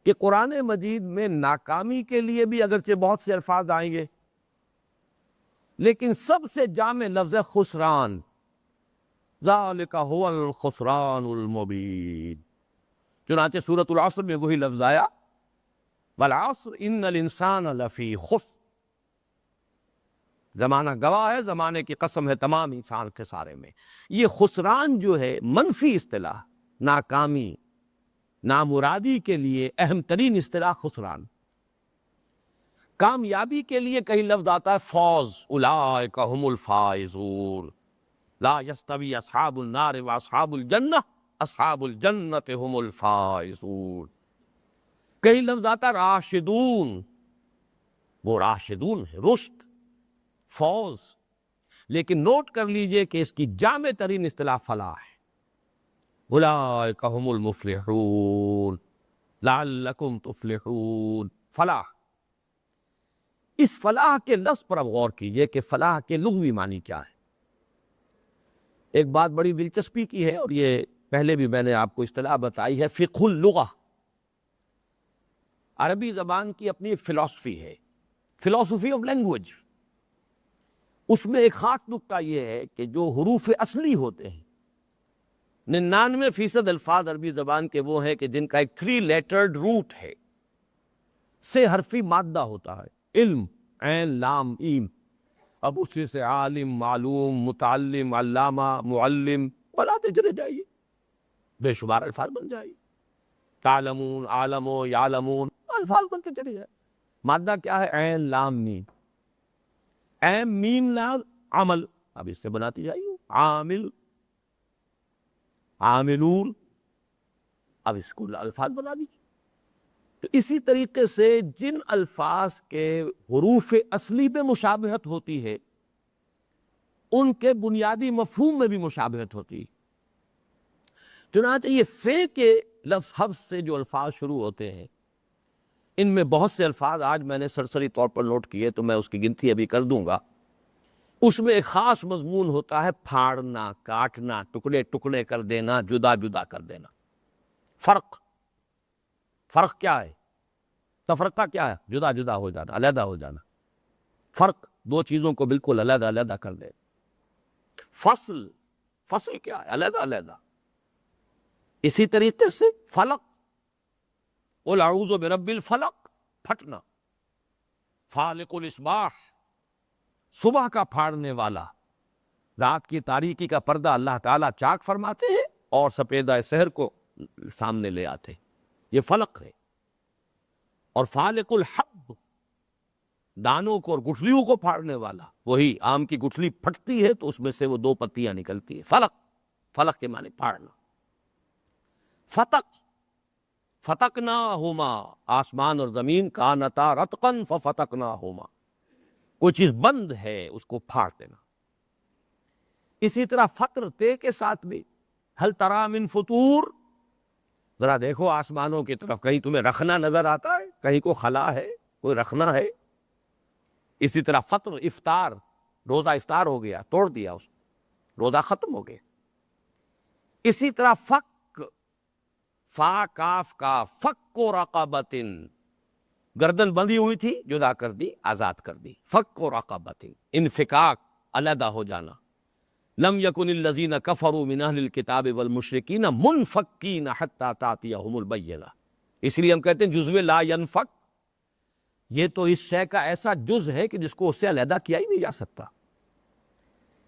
کہ قرآن مجید میں ناکامی کے لیے بھی اگرچہ بہت سے الفاظ آئیں گے، لیکن سب سے جامع لفظ ہے خسران۔ ذالک هو الخسران المبین۔ چنانچہ سورۃ العصر میں وہی لفظ آیا، والعصر ان الانسان لفی خسر۔ زمانہ گواہ ہے، زمانے کی قسم ہے، تمام انسان کے سارے میں۔ یہ خسران جو ہے منفی اصطلاح، ناکامی، نامرادی کے لیے اہم ترین اصطلاح خسران۔ کامیابی کے لیے کئی لفظ آتا ہے فوز، اولئک هم الفائزون، لا یستوی اصحاب النار واصحاب الجنہ، اصحاب الجنۃ هم الفائزون۔ کئی لفظ آتا ہے راشدون، وہ راشدون ہے، رشد، فوز۔ لیکن نوٹ کر لیجئے کہ اس کی جامع ترین اصطلاح فلاح ہے۔ اولئک هم المفلحون لعلکم تفلحون، فلاح۔ اس فلاح کے لفظ پر اب غور کیجئے کہ فلاح کے لغوی معنی کیا ہے۔ ایک بات بڑی دلچسپی کی ہے، اور یہ پہلے بھی میں نے آپ کو اصطلاح بتائی ہے، فقہ اللغہ۔ عربی زبان کی اپنی ایک فلسفی ہے، فلسفی آف لینگویج۔ اس میں ایک خاص نکتہ یہ ہے کہ جو حروف اصلی ہوتے ہیں، 99% الفاظ عربی زبان کے وہ ہیں کہ جن کا ایک 3 لیٹرڈ روٹ ہے، سے حرفی مادہ ہوتا ہے، علم، عین، لام، ایم۔ اب اسی سے عالم، معلوم، متعلم، علامہ، معلم بناتے چلے جائیے، بے شمار الفاظ بن جائیے، تعلمون، عالمو، یعلمون، الفاظ بنتے چلے جائیں۔ مادہ کیا ہے؟ عین، لام، میم۔ عین، میم، لام، عمل، اب اس سے بناتی جائیے، عامل، عاملون، اب اس کو الفاظ بنا دیجیے۔ تو اسی طریقے سے جن الفاظ کے حروف اصلی میں مشابہت ہوتی ہے، ان کے بنیادی مفہوم میں بھی مشابہت ہوتی ہے۔ چنانچہ یہ سے کے لفظ حفظ سے جو الفاظ شروع ہوتے ہیں، ان میں بہت سے الفاظ آج میں نے سرسری طور پر نوٹ کیے، تو میں اس کی گنتی ابھی کر دوں گا۔ اس میں ایک خاص مضمون ہوتا ہے پھاڑنا، کاٹنا، ٹکڑے ٹکڑے کر دینا، جدا جدا کر دینا۔ فرق کیا ہے؟ تفرقہ کیا ہے؟ جدا جدا ہو جانا، علیحدہ ہو جانا۔ فرق، دو چیزوں کو بالکل علیحدہ علیحدہ کر دے۔ فصل کیا ہے؟ علیحدہ علیحدہ۔ اسی طریقے سے فلق، قل اعوذ برب الفلق، پھٹنا۔ فالق الاصباح، صبح کا پھاڑنے والا، رات کی تاریکی کا پردہ اللہ تعالیٰ چاک فرماتے ہیں اور سپیدہ سحر کو سامنے لے آتے ہیں، یہ فلق ہے۔ اور فالق الحب، دانوں کو اور گٹھلیوں کو پھاڑنے والا، وہی آم کی گٹھلی پھٹتی ہے تو اس میں سے وہ 2 پتیاں نکلتی ہیں، فلق کے معنی پھاڑنا۔ فتقناہما، آسمان اور زمین، کانتا رتقا ففتقناہما، کوئی چیز بند ہے اس کو پھاڑ دینا۔ اسی طرح فطر، تے کے ساتھ بھی، ہل تری من فطور، ذرا دیکھو آسمانوں کی طرف، کہیں تمہیں رکھنا نظر آتا ہے؟ کہیں کو خلا ہے، کوئی رکھنا ہے؟ اسی طرح فطر، افطار، روزہ افطار ہو گیا، توڑ دیا اس کو، روزہ ختم ہو گیا۔ اسی طرح فک، فا کاف کا، فک و رقبت، گردن بندھی ہوئی تھی، جدا کر دی، آزاد کر دی، فک و رقبت، انفکاک، علیحدہ ہو جانا۔ لم یکن الذین کفروا من اہل الکتاب والمشرکین منفکین حتی تأتیہم البینہ، اس لیے ہم کہتے ہیں جزو لا ینفک، یہ تو اس شے کا ایسا جز ہے کہ جس کو اس سے علیحدہ کیا ہی نہیں جا سکتا۔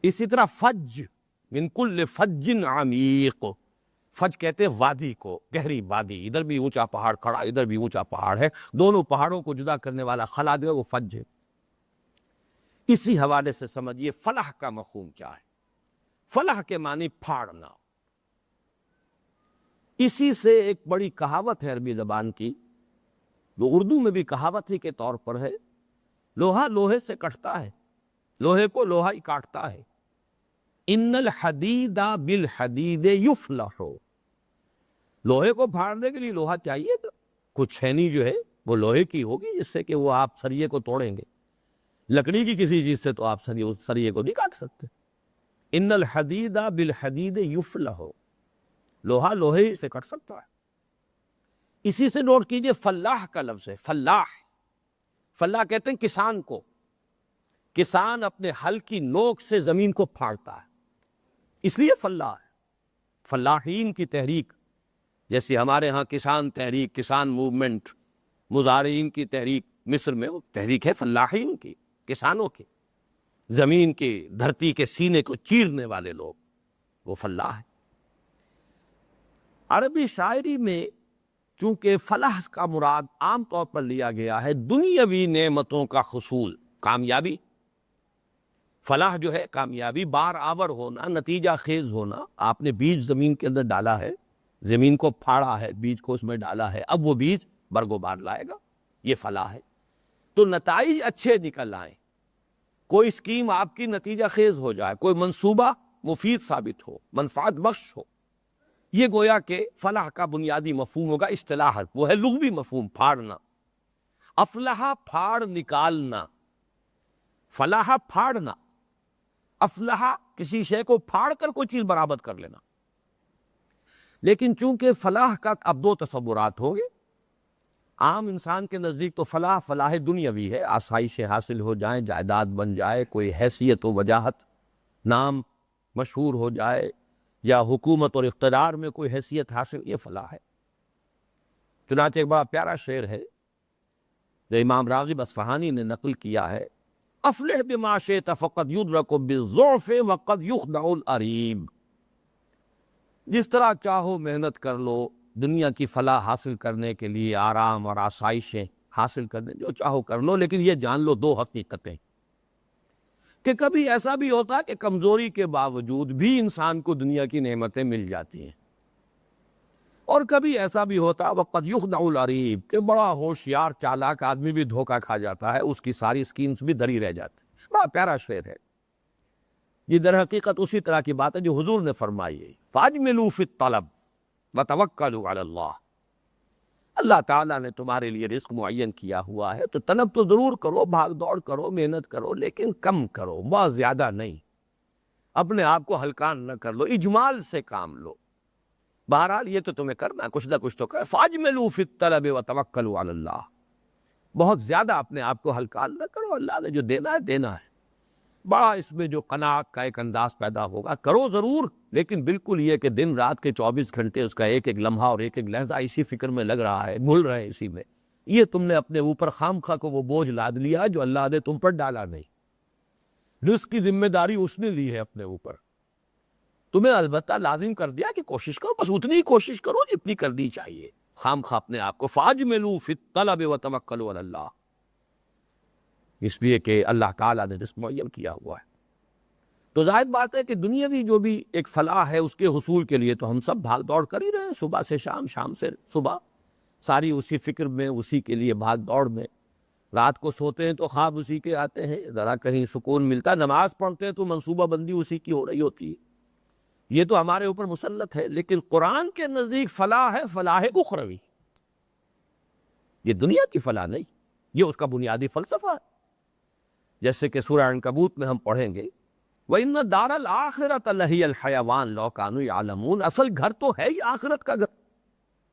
اسی طرح فج، من کل فج عمیق، فج کہتے ہیں وادی کو، گہری وادی، ادھر بھی اونچا پہاڑ کھڑا، ادھر بھی اونچا پہاڑ ہے، دونوں پہاڑوں کو جدا کرنے والا خلا جو ہے وہ فج ہے۔ اسی حوالے سے سمجھیے فلاح کا مفہوم کیا ہے۔ فلاح کے معنی پھاڑنا۔ اسی سے ایک بڑی کہاوت ہے عربی زبان کی، جو اردو میں بھی کہاوت ہی کے طور پر ہے، لوہا لوہے سے کٹتا ہے، لوہے کو لوہا ہی کاٹتا ہے۔ ان الحدید بالحدید یفلح، لوہے کو پھاڑنے کے لیے لوہا چاہیے، تو کچھ چھینی جو ہے وہ لوہے کی ہوگی جس سے کہ وہ آپ سریے کو توڑیں گے، لکڑی کی کسی چیز سے تو آپ سریے کو نہیں کاٹ سکتے۔ ان الحدید بالحدید یفلح، لوہا لوہے سے کٹ سکتا ہے۔ اسی سے نوٹ کیجئے فلاح کا لفظ ہے، فلاح، فلاح کہتے ہیں کسان کو، کسان اپنے ہل کی نوک سے زمین کو پھاڑتا ہے، اس لیے فلاح ہے۔ فلاحین کی تحریک، جیسے ہمارے ہاں کسان تحریک، کسان موومنٹ، مزارعین کی تحریک، مصر میں وہ تحریک ہے فلاحین کی، کسانوں کی، زمین کی دھرتی کے سینے کو چیرنے والے لوگ، وہ فلاح ہے۔ عربی شاعری میں چونکہ فلاح کا مراد عام طور پر لیا گیا ہے دنیاوی نعمتوں کا حصول، کامیابی، فلاح جو ہے کامیابی، بار آور ہونا، نتیجہ خیز ہونا۔ آپ نے بیج زمین کے اندر ڈالا ہے، زمین کو پھاڑا ہے، بیج کو اس میں ڈالا ہے، اب وہ بیج برگ و بار لائے گا، یہ فلاح ہے۔ تو نتائج اچھے نکل آئیں، کوئی اسکیم آپ کی نتیجہ خیز ہو جائے، کوئی منصوبہ مفید ثابت ہو، منفعت بخش ہو، یہ گویا کہ فلاح کا بنیادی مفہوم ہوگا۔ اصطلاح وہ ہے لغوی مفہوم، پھاڑنا۔ افلاح پھاڑ نکالنا، فلاح پھاڑنا، افلاح کسی شے کو پھاڑ کر کوئی چیز برآمد کر لینا۔ لیکن چونکہ فلاح کا اب دو تصورات ہوں گے، عام انسان کے نزدیک تو فلاح فلاح دنیاوی ہے، آسائشیں حاصل ہو جائیں، جائیداد بن جائے، کوئی حیثیت و وجاہت، نام مشہور ہو جائے، یا حکومت اور اقتدار میں کوئی حیثیت حاصل، یہ فلاح ہے۔ چنانچہ ایک بڑا پیارا شعر ہے جو امام راغب اصفہانی نے نقل کیا ہے، افلح بما شئت فقد یدرک بالضعف وقد یخدع القریب، جس طرح چاہو محنت کر لو دنیا کی فلاح حاصل کرنے کے لیے، آرام اور آسائشیں حاصل کرنے، جو چاہو کر لو، لیکن یہ جان لو دو حقیقتیں، کہ کبھی ایسا بھی ہوتا کہ کمزوری کے باوجود بھی انسان کو دنیا کی نعمتیں مل جاتی ہیں، اور کبھی ایسا بھی ہوتا وقد یخدع القریب کہ بڑا ہوشیار چالاک آدمی بھی دھوکہ کھا جاتا ہے، اس کی ساری سکیمز بھی دری رہ جاتی۔ بڑا پیارا شعر ہے یہ، در حقیقت اسی طرح کی بات ہے جو حضور نے فرمائی ہے، فاجملوا فی الطلب وتوکلوا علی اللہ۔ اللہ تعالیٰ نے تمہارے لیے رزق معین کیا ہوا ہے تو طلب تو ضرور کرو، بھاگ دوڑ کرو، محنت کرو، لیکن کم کرو، بہت زیادہ نہیں، اپنے آپ کو ہلکان نہ کر لو، اجمال سے کام لو۔ بہرحال یہ تو تمہیں کرنا ہے، کچھ نہ کچھ تو کر، فاجملوا فی الطلب وتوکلوا علی اللہ، بہت زیادہ اپنے آپ کو ہلکان نہ کرو، اللہ نے جو دینا ہے دینا ہے۔ بڑا اس میں جو قناعت کا ایک انداز پیدا ہوگا، کرو ضرور، لیکن بالکل یہ کہ دن رات کے 24 گھنٹے اس کا ایک ایک لمحہ اور ایک ایک لحظہ اسی فکر میں لگ رہا ہے، گھل رہے ہیں اسی میں، یہ تم نے اپنے اوپر خام خواہ کو وہ بوجھ لاد لیا جو اللہ نے تم پر ڈالا نہیں۔ رزق کی ذمہ داری اس نے لی ہے اپنے اوپر، تمہیں البتہ لازم کر دیا کہ کوشش کرو، بس اتنی ہی کوشش کرو جتنی کرنی چاہیے، خام خواہ اپنے آپ کو، فاجملوا فی الطلب وتوکلوا علی اللہ، اس لیے کہ اللہ تعالیٰ نے رزق معین کیا ہوا ہے۔ تو ظاہر بات ہے کہ دنیاوی جو بھی ایک فلاح ہے اس کے حصول کے لیے تو ہم سب بھاگ دوڑ کر ہی رہے ہیں، صبح سے شام، شام سے صبح، ساری اسی فکر میں، اسی کے لیے بھاگ دوڑ میں، رات کو سوتے ہیں تو خواب اسی کے آتے ہیں، ذرا کہیں سکون ملتا، نماز پڑھتے ہیں تو منصوبہ بندی اسی کی ہو رہی ہوتی ہے، یہ تو ہمارے اوپر مسلط ہے۔ لیکن قرآن کے نزدیک فلاح ہے فلاح اخروی، یہ دنیا کی فلاح نہیں، یہ اس کا بنیادی فلسفہ ہے۔ جیسے کہ سورہ عنکبوت میں ہم پڑھیں گے وَإِنَّ الدَّارَ الْآخِرَةَ لَهِيَ الْحَيَوَانُ لَوْ كَانُوا يَعْلَمُونَ، اصل گھر تو ہے ہی آخرت کا گھر،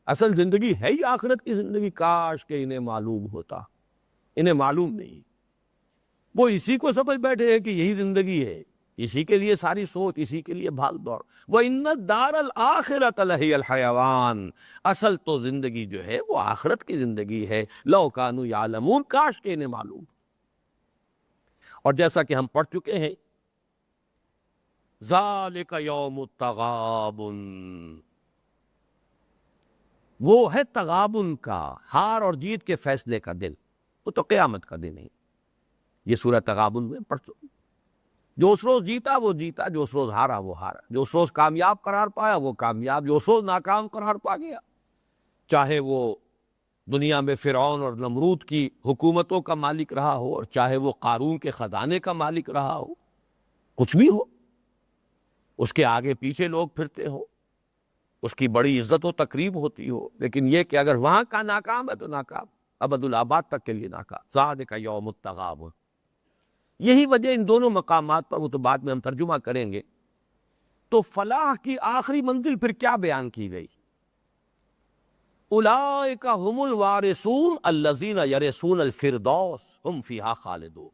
اصل زندگی ہے ہی آخرت کی زندگی، کاش کہ انہیں معلوم ہوتا، انہیں معلوم نہیں، وہ اسی کو سمجھ بیٹھے ہیں کہ یہی زندگی ہے، اسی کے لیے ساری سوچ، اسی کے لیے بھاگ دوڑ۔ وَإِنَّ الدَّارَ الْآخِرَةَ لَهِيَ الْحَيَوَانُ، اصل تو زندگی جو ہے وہ آخرت کی زندگی ہے۔ لَوْ كَانُوا يَعْلَمُونَ، کاش کہ انہیں معلوم۔ اور جیسا کہ ہم پڑھ چکے ہیں، ذَلِكَ يَوْمُ التَّغَابُنِ، وہ ہے تغابن کا، ہار اور جیت کے فیصلے کا دن، وہ تو قیامت کا دن ہے۔ یہ سورہ تغابن میں پڑھ چکے۔ جو اس روز جیتا وہ جیتا، جو اس روز ہارا وہ ہارا، جو اس روز کامیاب قرار پایا وہ کامیاب، جو اس روز ناکام قرار پا گیا، چاہے وہ دنیا میں فرعون اور نمرود کی حکومتوں کا مالک رہا ہو، اور چاہے وہ قارون کے خزانے کا مالک رہا ہو، کچھ بھی ہو، اس کے آگے پیچھے لوگ پھرتے ہو، اس کی بڑی عزت و تقریب ہوتی ہو، لیکن یہ کہ اگر وہاں کا ناکام ہے تو ناکام، ابد الآباد تک کے لیے ناکام۔ ذالک یوم التغابن۔ یہی وجہ ان دونوں مقامات پر، وہ تو بعد میں ہم ترجمہ کریں گے، تو فلاح کی آخری منزل پھر کیا بیان کی گئی؟ اولئک هم الوارثون الذین یرثون الفردوس ھم فیہا خالدون۔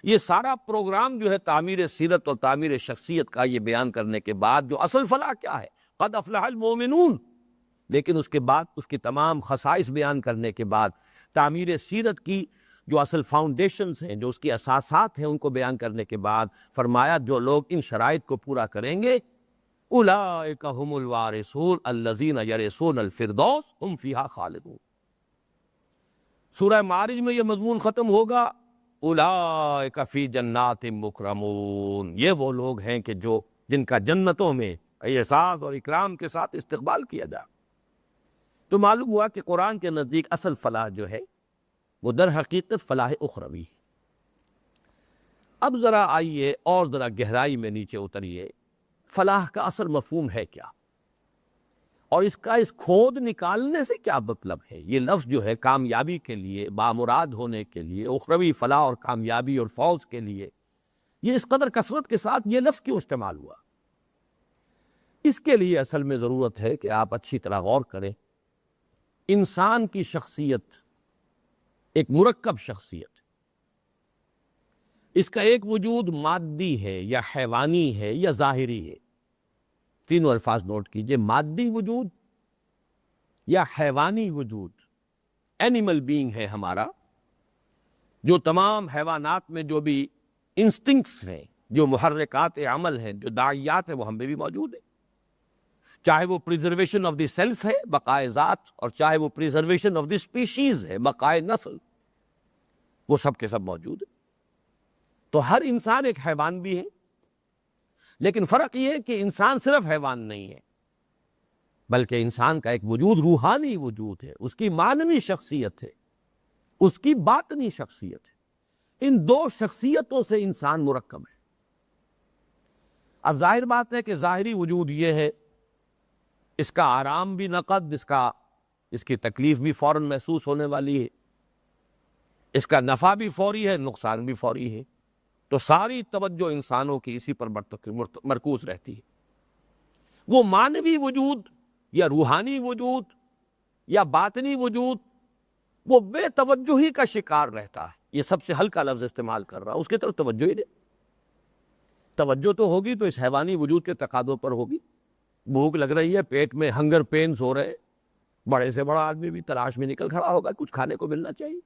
یہ سارا پروگرام جو ہے تعمیر سیرت اور تعمیر شخصیت کا، یہ بیان کرنے کے بعد جو اصل فلاح کیا ہے، قد افلح المؤمنون، لیکن اس کے بعد اس کی تمام خصائص بیان کرنے کے بعد تعمیر سیرت کی جو اصل فاؤنڈیشنز ہیں، جو اس کی اساسات ہیں، ان کو بیان کرنے کے بعد فرمایا جو لوگ ان شرائط کو پورا کریں گے، اولئک هم الوارثون الذین یرثون الفردوس ھم فیہا خالدون۔ سورہ معارج میں یہ مضمون ختم ہوگا، اولئک فی جنات مکرمون، یہ وہ لوگ ہیں کہ جو جن کا جنتوں میں اعزاز اور اکرام کے ساتھ استقبال کیا جائے۔ تو معلوم ہوا کہ قرآن کے نزدیک اصل فلاح جو ہے وہ در حقیقت فلاح اخروی۔ اب ذرا آئیے اور ذرا گہرائی میں نیچے اتریے، فلاح کا اصل مفہوم ہے کیا، اور اس کا اس کھود نکالنے سے کیا مطلب ہے؟ یہ لفظ جو ہے کامیابی کے لیے، بامراد ہونے کے لیے، اخروی فلاح اور کامیابی اور فوز کے لیے، یہ اس قدر کثرت کے ساتھ یہ لفظ کیوں استعمال ہوا؟ اس کے لیے اصل میں ضرورت ہے کہ آپ اچھی طرح غور کریں۔ انسان کی شخصیت ایک مرکب شخصیت، اس کا ایک وجود مادی ہے یا حیوانی ہے یا ظاہری ہے۔ تینوں الفاظ نوٹ کیجئے، مادی وجود یا حیوانی وجود، اینیمل بینگ ہے ہمارا، جو تمام حیوانات میں جو بھی انسٹنکٹس ہیں، جو محرکات عمل ہیں، جو داعیات ہیں، وہ ہم میں بھی موجود ہیں، چاہے وہ پریزرویشن آف دی سیلف ہے، بقائے ذات، اور چاہے وہ پریزرویشن آف دی اسپیشیز ہے، بقائے نسل، وہ سب کے سب موجود ہیں۔ تو ہر انسان ایک حیوان بھی ہے، لیکن فرق یہ ہے کہ انسان صرف حیوان نہیں ہے، بلکہ انسان کا ایک وجود روحانی وجود ہے، اس کی معنوی شخصیت ہے، اس کی باطنی شخصیت ہے۔ ان دو شخصیتوں سے انسان مرکب ہے۔ اب ظاہر بات ہے کہ ظاہری وجود یہ ہے، اس کا آرام بھی نقد، اس کی تکلیف بھی فوراً محسوس ہونے والی ہے، اس کا نفع بھی فوری ہے، نقصان بھی فوری ہے، تو ساری توجہ انسانوں کی اسی پر مرکوز رہتی ہے۔ وہ معنوی وجود یا روحانی وجود یا باطنی وجود، وہ بے توجہی کا شکار رہتا ہے۔ یہ سب سے ہلکا لفظ استعمال کر رہا، اس کی طرف توجہ ہی نہیں۔ توجہ تو ہوگی تو اس حیوانی وجود کے تقاضوں پر ہوگی۔ بھوک لگ رہی ہے، پیٹ میں ہنگر پینز ہو رہے، بڑے سے بڑا آدمی بھی تلاش میں نکل کھڑا ہوگا، کچھ کھانے کو ملنا چاہیے۔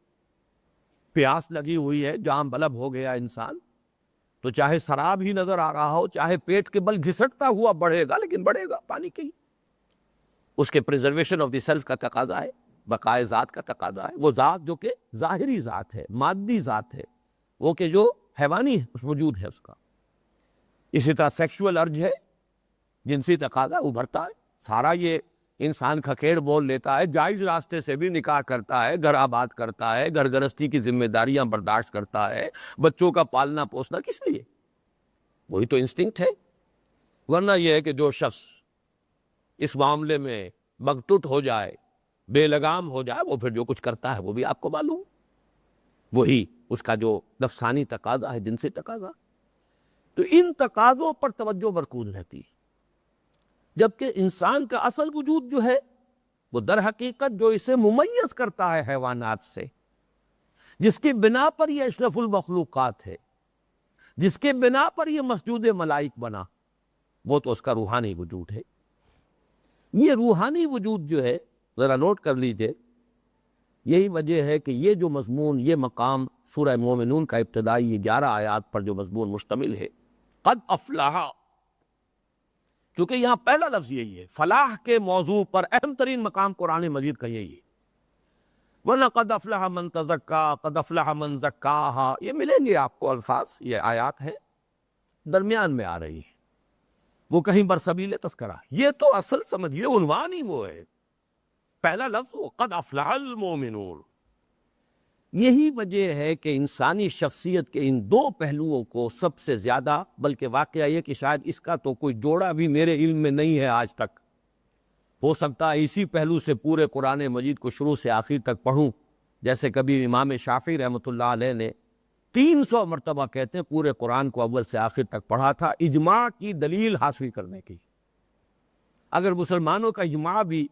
پیاس لگی ہوئی ہے، جام بلب ہو گیا انسان، تو چاہے سراب ہی نظر آ رہا ہو، چاہے پیٹ کے بل گھسٹتا ہوا بڑھے گا، لیکن بڑھے گا پانی کے ہی۔ اس کے پریزرویشن آف دی سیلف کا تقاضا ہے، بقائے ذات کا تقاضا ہے، وہ ذات جو کہ ظاہری ذات ہے، مادی ذات ہے، وہ کہ جو حیوانی وجود ہے اس کا۔ اسی طرح سیکشول ارج ہے، جنسی تقاضا ابھرتا ہے، سارا یہ انسان کھکیڑ بول لیتا ہے، جائز راستے سے بھی نکاح کرتا ہے، گھر آباد کرتا ہے، گھر گرستی کی ذمہ داریاں برداشت کرتا ہے، بچوں کا پالنا پوسنا کس لیے؟ وہی تو انسٹنکٹ ہے۔ ورنہ یہ ہے کہ جو شخص اس معاملے میں مغتوط ہو جائے، بے لگام ہو جائے، وہ پھر جو کچھ کرتا ہے وہ بھی آپ کو معلوم، وہی اس کا جو نفسانی تقاضا ہے، جنسی تقاضا۔ تو ان تقاضوں پر توجہ مرکوز رہتی ہے، جبکہ انسان کا اصل وجود جو ہے وہ در حقیقت جو اسے ممیز کرتا ہے حیوانات سے، جس کی بنا پر یہ اشرف المخلوقات ہے، جس کے بنا پر یہ مسجود ملائک بنا وہ تو اس کا روحانی وجود ہے۔ یہ روحانی وجود جو ہے ذرا نوٹ کر لیجئے، یہی وجہ ہے کہ یہ جو مضمون، یہ مقام سورہ مومنون کا ابتدائی 11 آیات پر جو مضمون مشتمل ہے، قد افلح، چونکہ یہاں پہلا لفظ یہی ہے، فلاح کے موضوع پر اہم ترین مقام قرآن مجید کا یہی ہے، ورنہ قد افلح من تزکا، قد افلح من زکاہا، یہ ملیں گے آپ کو الفاظ، یہ آیات ہیں درمیان میں آ رہی ہے، وہ کہیں برسبیل تذکرہ، یہ تو اصل سمجھیے عنوان ہی وہ ہے، پہلا لفظ وہ قد افلح المومنون۔ یہی وجہ ہے کہ انسانی شخصیت کے ان دو پہلوؤں کو سب سے زیادہ، بلکہ واقعہ یہ کہ شاید اس کا تو کوئی جوڑا بھی میرے علم میں نہیں ہے آج تک، ہو سکتا ہے اسی پہلو سے پورے قرآن مجید کو شروع سے آخر تک پڑھوں، جیسے کبھی امام شافعی رحمۃ اللہ علیہ نے 300 مرتبہ کہتے ہیں پورے قرآن کو اول سے آخر تک پڑھا تھا اجماع کی دلیل حاصل کرنے کی۔ اگر مسلمانوں کا اجماع بھی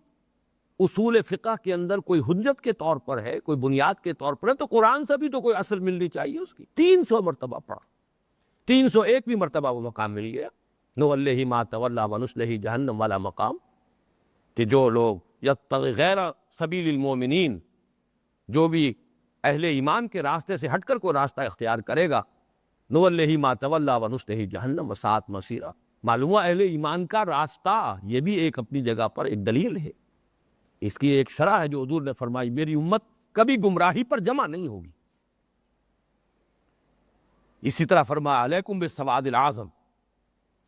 اصول فقہ کے اندر کوئی حجت کے طور پر ہے، کوئی بنیاد کے طور پر ہے، تو قرآن سے بھی تو کوئی اصل ملنی چاہیے اس کی۔ 300 مرتبہ پڑھا، 301ویں مرتبہ وہ مقام مل گیا، نولیہ ما تولی ونصلہ جہنم والا مقام، کہ جو لوگ یبتغی غیر سبیل المومنین، جو بھی اہل ایمان کے راستے سے ہٹ کر کوئی راستہ اختیار کرے گا، نولیہ ما تولی ونصلہ جہنم وساءت مصیرا، معلوم ہوا اہل ایمان کا راستہ یہ بھی ایک اپنی جگہ پر ایک دلیل ہے، اس کی ایک شرح ہے جو حضور نے فرمائی میری امت کبھی گمراہی پر جمع نہیں ہوگی۔ اسی طرح فرمایا علیکم بالسواد العظم،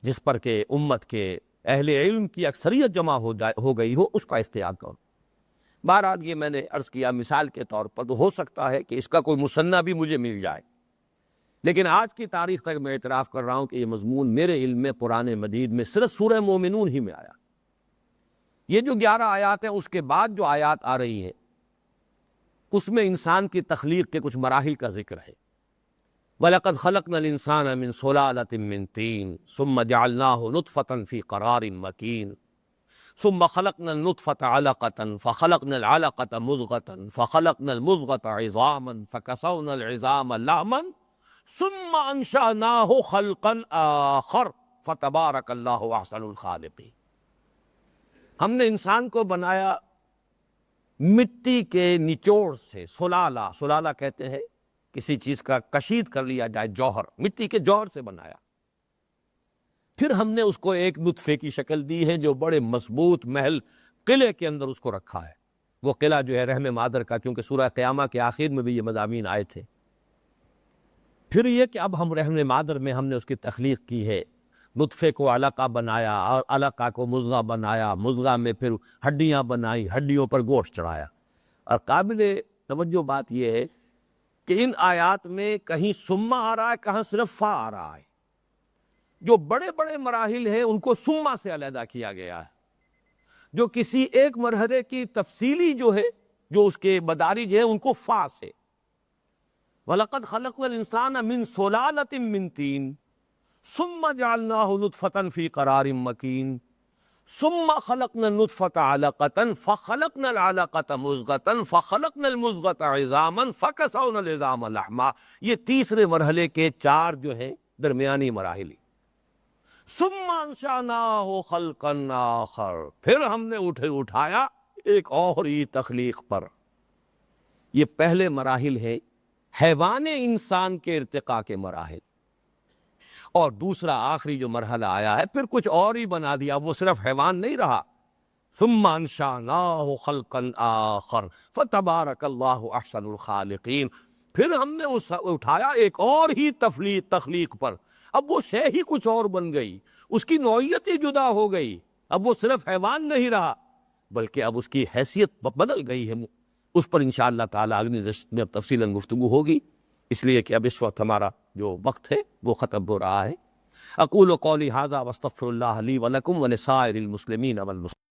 جس پر کہ امت کے اہل علم کی اکثریت جمع ہو گئی ہو، اس کا اختیار کرو۔ بہرحال یہ میں نے عرض کیا مثال کے طور پر، تو ہو سکتا ہے کہ اس کا کوئی مصنف بھی مجھے مل جائے، لیکن آج کی تاریخ تک میں اعتراف کر رہا ہوں کہ یہ مضمون میرے علم میں قرآن مجید میں صرف سورہ مومنون ہی میں آیا۔ یہ جو 11 آیات ہیں، اس کے بعد جو آیات آ رہی ہیں اس میں انسان کی تخلیق کے کچھ مراحل کا ذکر ہے۔ وَلَقَدْ خَلَقْنَا الْإِنسَانَ مِنْ صُلَالَةٍ مِّن طِينٍ ثُمَّ جَعَلْنَاهُ نُطْفَةً فِي قَرَارٍ مَّكِينٍ ثُمَّ خَلَقْنَا النُّطْفَةَ عَلَقَةً فَخَلَقْنَا الْعَلَقَةَ مُضْغَةً فَخَلَقْنَا الْمُضْغَةَ عِظَامًا فَكَسَوْنَا الْعِظَامَ لَحْمًا ثُمَّ أَنشَأْنَاهُ خَلْقًا آخَرَ فَتَبَارَكَ اللَّهُ أَحْسَنُ الْخَالِقِينَ۔ ہم نے انسان کو بنایا مٹی کے نچوڑ سے، سلالہ کہتے ہیں کسی چیز کا کشید کر لیا جائے، جوہر، مٹی کے جوہر سے بنایا، پھر ہم نے اس کو ایک نطفے کی شکل دی ہے جو بڑے مضبوط محل قلعے کے اندر اس کو رکھا ہے، وہ قلعہ جو ہے رحم مادر کا، چونکہ سورہ قیامہ کے آخر میں بھی یہ مضامین آئے تھے۔ پھر یہ کہ اب ہم رحم مادر میں ہم نے اس کی تخلیق کی ہے، نطفے کو علقہ بنایا اور علقہ کو مضغہ بنایا، مضغہ میں پھر ہڈیاں بنائی، ہڈیوں پر گوشت چڑھایا۔ اور قابل توجہ بات یہ ہے کہ ان آیات میں کہیں ثم آ رہا ہے، کہاں صرف فا آ رہا ہے۔ جو بڑے بڑے مراحل ہیں ان کو ثم سے علیحدہ کیا گیا ہے، جو کسی ایک مرحلے کی تفصیلی جو ہے، جو اس کے مدارج ہیں، ان کو فا سے۔ وَلَقَدْ خَلَقْنَا الْإِنسَانَ مِنْ صُلَالَةٍ مِّن طِينٍ ثُمَّ جَعَلْنَاهُ نُطْفَةً فِي قَرَارٍ مَّكِينٍ ثُمَّ خَلَقْنَا النُّطْفَةَ عَلَقَةً فَخَلَقْنَا الْعَلَقَةَ مُضْغَةً فَخَلَقْنَا الْمُضْغَةَ عِظَامًا فَكَسَوْنَا الْعِظَامَ لَحْمًا۔ یہ تیسرے مرحلے کے 4 جو ہیں درمیانی مراحل۔ ثُمَّ أَنشَأْنَاهُ خَلْقًا آخَرَ، پھر ہم نے اٹھایا ایک اور ہی تخلیق پر۔ یہ پہلے مراحل ہے حیوان انسان کے ارتقاء کے مراحل، اور دوسرا آخری جو مرحلہ آیا ہے پھر کچھ اور ہی بنا دیا، وہ صرف حیوان نہیں رہا۔ ثم انشأناه خلقا آخر فتبارک اللہ احسن الخالقین، پھر ہم نے اٹھایا ایک اور ہی تخلیق پر، اب وہ شے ہی کچھ اور بن گئی، اس کی نوعیت ہی جدا ہو گئی، اب وہ صرف حیوان نہیں رہا بلکہ اب اس کی حیثیت بدل گئی ہے۔ اس پر انشاءاللہ تعالی اگلی نشست میں اب تفصیلاً گفتگو ہوگی، اس لیے کہ اب اس وقت ہمارا جو وقت ہے وہ ختم ہو رہا ہے۔ اقول قولی ھذا واستغفر اللہ لی ولکم ولسائر المسلمین والمسلمات۔